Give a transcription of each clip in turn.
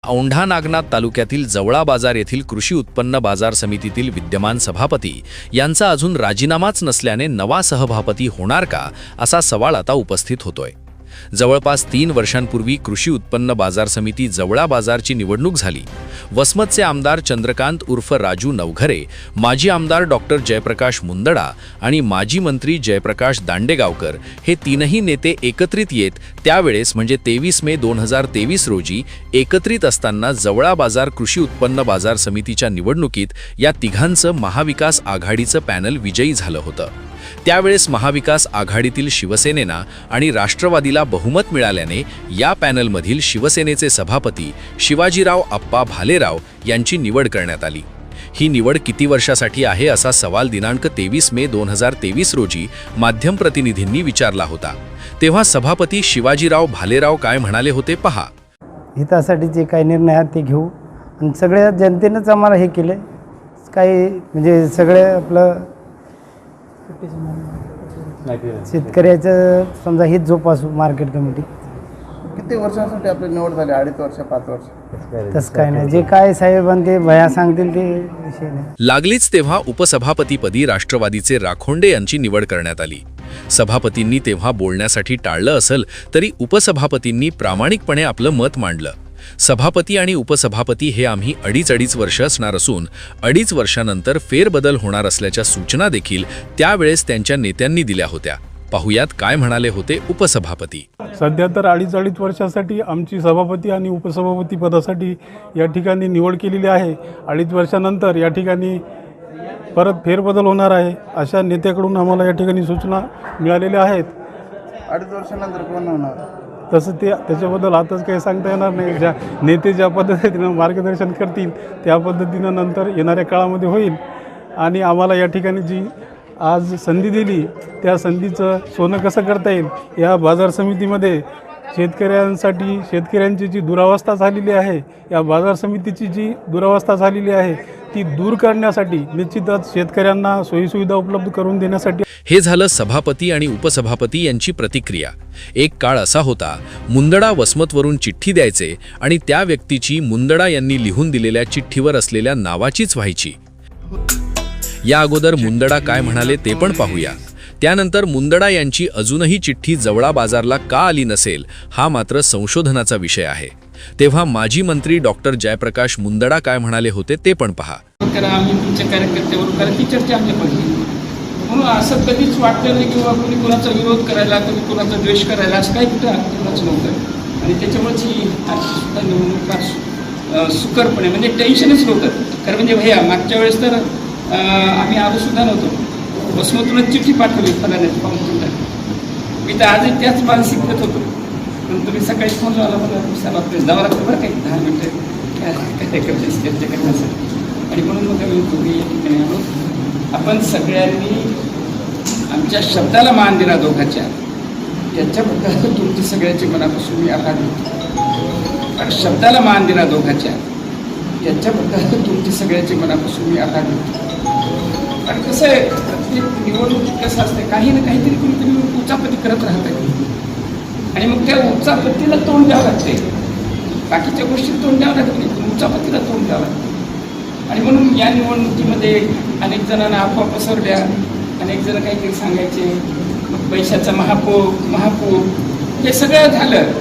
औंढा नागनाथ तालुक्यातील जवळा बाजार येथील कृषी उत्पन्न बाजार समितीतील विद्यमान सभापती यांचा अजून राजीनामाच नसल्याने नवा सभापती होणार का असा सवाल आता उपस्थित होतोय। जवळपास 3 वर्षांपूर्वी कृषी उत्पन्न बाजार समिती जवळा बाजारची निवडणूक झाली। वसमतचे आमदार चंद्रकांत उर्फ राजू नवघरे, माजी आमदार डॉक्टर जयप्रकाश मुंदडा आणि माजी मंत्री जयप्रकाश दांडेगावकर हे तीनही नेते एकत्रित येत त्यावेळेस म्हणजे 23 मे 2023 रोजी एकत्रित असताना जवळा बाजार कृषी उत्पन्न बाजार समितीच्या निवडणुकीत या तिघांचं महाविकास आघाडीचं पॅनल विजयी झालं होतं। त्यावेळेस महाविकास आघाडीतील शिवसेनेना आणि राष्ट्रवादीला बहुमत मिळाल्याने या पॅनलमधील शिवसेनेचे सभापती शिवाजीराव आप्पा भालेराव यांची निवड करण्यात आली। ही निवड किती वर्षासाठी आहे असा सवाल दिनांक 23 मे 2023 रोजी माध्यम प्रतिनिधींनी विचारला होता। तेव्हा सभापती शिवाजीराव भालेराव काय म्हणाले होते पहा। हितासाठी जे काही निर्णय आहेत ते घेऊ आणि सगळ्या जनतेनेच आम्हाला हे केले, काही म्हणजे सगळे आपलं शेतकऱ्याचं समजा हित जोपासू मार्केट कमिटी। किती वर्षांसाठी आपली निवड झाली? 2.5 वर्ष 5 वर्ष? तसं काय नाही, जे काय साहेबांनी ते भया सांगतील ते विषय नाही। लागलीच तेव्हा उपसभापतीपदी राष्ट्रवादीचे राखोंडे यांची निवड करण्यात आली। सभापतींनी तेव्हा बोलण्यासाठी टाळलं असेल तरी उपसभापतींनी प्रामाणिकपणे आपलं मत मांडलं। सभापती आणि उपसभापती हे आम्ही अडीच वर्ष असणार असून 2.5 वर्षानंतर फेरबदल होणार असल्याच्या सूचना देखील त्यावेळेस त्यांच्या नेत्यांनी दिल्या होत्या। पाहुयात काय म्हणाले होते उपसभापती। सध्या तर 2.5 वर्षासाठी आमची सभापती आणि उपसभापती पदासाठी या ठिकाणी निवड केलेली आहे। 2.5 वर्षानंतर या ठिकाणी परत फेरबदल होणार आहे अशा नेत्याकडून आम्हाला या ठिकाणी सूचना मिळालेल्या आहेत। 2.5 वर्षानंतर कोण होणार? तसं त्याच्याबद्दल आताच काही सांगता येणार नाही। ज्या नेते ज्या पद्धतीनं मार्गदर्शन करतील त्या पद्धतीनं नंतर येणाऱ्या काळामध्ये होईल। आणि आम्हाला या ठिकाणी जी आज संधी दिली त्या संधीचं सोनं कसं करता येईल या बाजार समितीमध्ये शेतकऱ्यांसाठी शेतकऱ्यांची जी दुरावस्था झालेली आहे, या बाजार समितीची जी दुरावस्था झालेली आहे ती दूर करण्यासाठी निश्चितच शेतकऱ्यांना सोयीसुविधा उपलब्ध करून देण्यासाठी। हे झालं सभापती आणि उपसभापती यांची प्रतिक्रिया। एक काळ असा होता मुंदडा वसमतवरून चिठ्ठी द्यायचे आणि त्या व्यक्तीची मुंदडा यांनी लिहून दिलेल्या चिठ्ठीवर असलेल्या नावाचीच व्हायची। या अगोदर मुंदडा काय म्हणाले ते पण पाहूया। त्यानंतर मुंदडा यांची अजूनही चिठ्ठी जवळा बाजारला का आली नसेल हा मात्र संशोधनाचा विषय आहे। तेव्हा माजी मंत्री डॉक्टर जयप्रकाश मुंदडा काय म्हणाले होते ते पण पहा। आम्ही तुमच्या कार्यकर्त्यावर कारण ती चर्चा आमच्या पडली, म्हणून असं कधीच वाटलं नाही किंवा कोणी कोणाचा विरोध करायला कोणी कोणाचा द्वेष करायला असं काही कुठं कोणाच नव्हतं। आणि त्याच्यामुळेच ही सुद्धा निवडणूक फार सुकरपणे म्हणजे टेन्शनच नव्हतं। कारण म्हणजे भैया मागच्या वेळेस तर आम्ही आलो सुद्धा नव्हतो, वसमतूनच चिठ्ठी पाठवली फलाण्याची पाहून। मी तर आजही त्याच मानसिकतेत होतो, पण तुम्ही सकाळी फोन लावला मला आपल्या जावं लागतं बरं काही 10 मिनटं काय करते चर्चा करण्यासाठी। आणि म्हणून मग आम्ही दोघे या ठिकाणी आलो। आपण सगळ्यांनी आमच्या शब्दाला मान दिला दोघांच्या, याच्याबद्दल तुमची सगळ्याची मनापासून मी आभार मानतो। कारण शब्दाला मान दिला दोघांच्या, याच्याबद्दल तुमची सगळ्याची मनापासून मी आभार मानतो। कारण कसं आहे प्रत्येक निवडणुकीत कसं असतं काही ना काहीतरी कोणीतरी उचापती करत राहतं आणि मग त्या उचापतीला तोंड द्यावं लागते। बाकीच्या गोष्टीला तोंड द्यावं लागत नाही पण उचापतीला तोंड द्यावं लागतं। आणि म्हणून या निवडणुकीमध्ये अनेक जणांना अफवा पसरल्या, अनेक जण काहीतरी सांगायचे, मग पैशाचा महापूर हे सगळं झालं।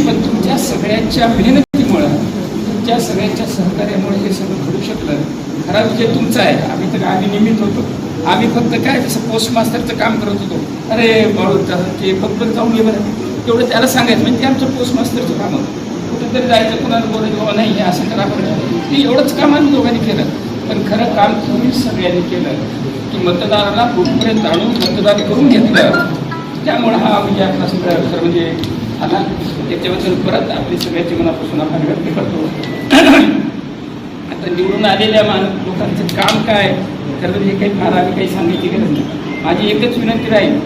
पण तुमच्या सगळ्यांच्या मेहनतीमुळं तुमच्या सगळ्यांच्या सहकार्यामुळे हे सगळं घडू शकलं। खरा विजय तुमचा आहे। आम्ही तर आम्ही निमित्त होतो, आम्ही फक्त काय जसं पोस्ट मास्टरचं काम करत होतो, अरे बाळू ते फक्त जाऊन ये बरं तेवढं त्याला सांगायचं, म्हणजे ते आमचं पोस्ट मास्टरचं काम होतं। कुठेतरी जायचं कोणाला बोलायचं बाबा नाही हे असं करा बरं, ते एवढंच काम आम्ही दोघांनी केलं। पण खरं काम तुम्ही सगळ्यांनी केलं की मतदाराला कुठपर्यंत आणून मतदान करून घेतलं, त्यामुळं हा म्हणजे आपला सगळं खरं म्हणजे आला। त्याच्याबद्दल परत आपली सगळ्याची मनापासून आभार व्यक्त करतो। आता निवडून आलेल्या लोकांचं काम काय खरं हे काही फार आम्ही काही सांगायची गरज नाही। माझी एकच विनंती राहील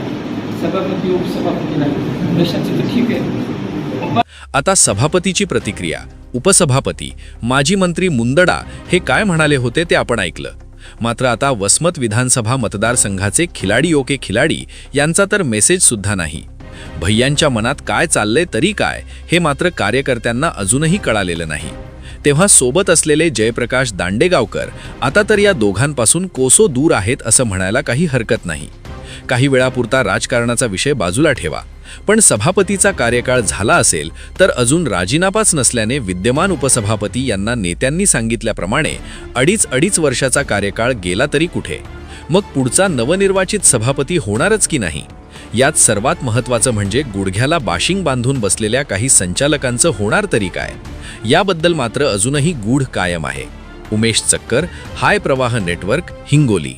सभापती उपसभापतीला देशाचं तर ठीक आहे। आता सभापतीची प्रतिक्रिया। उपसभापती माजी मंत्री मुंदडा हे काय म्हणाले होते ते आपण ऐकलं। मात्र आता वसमत विधानसभा मतदारसंघाचे खिलाडी ओके खिलाडी यांचा तर मेसेज सुद्धा नाही। भैयांच्या मनात काय चाललंय तरी काय हे मात्र कार्यकर्त्यांना अजूनही कळालेलं नाही। तेव्हा सोबत असलेले जयप्रकाश दांडेगावकर आता तर या दोघांपासून कोसो दूर आहेत असं म्हणायला काही हरकत नाही. काही वेळापुरता राजकारणाचा विषय बाजूला ठेवा, पण सभापतीचा कार्यकाळ झाला असेल तर अजून राजीनामाच नसल्याने विद्यमान उपसभापती यांना नेत्यांनी सांगितल्याप्रमाणे अडीच वर्षाचा कार्यकाळ गेला तरी कुठे? मग पुढचा नवनिर्वाचित सभापती होणारच की नाही? यात सर्वात महत्त्वाचं म्हणजे गुडघ्याला बाशिंग बांधून बसलेल्या काही संचालकांचं होणार तरी काय? याबद्दल मात्र अजूनही गूढ कायम आहे. उमेश चक्कर, हाय प्रवाह नेटवर्क, हिंगोली.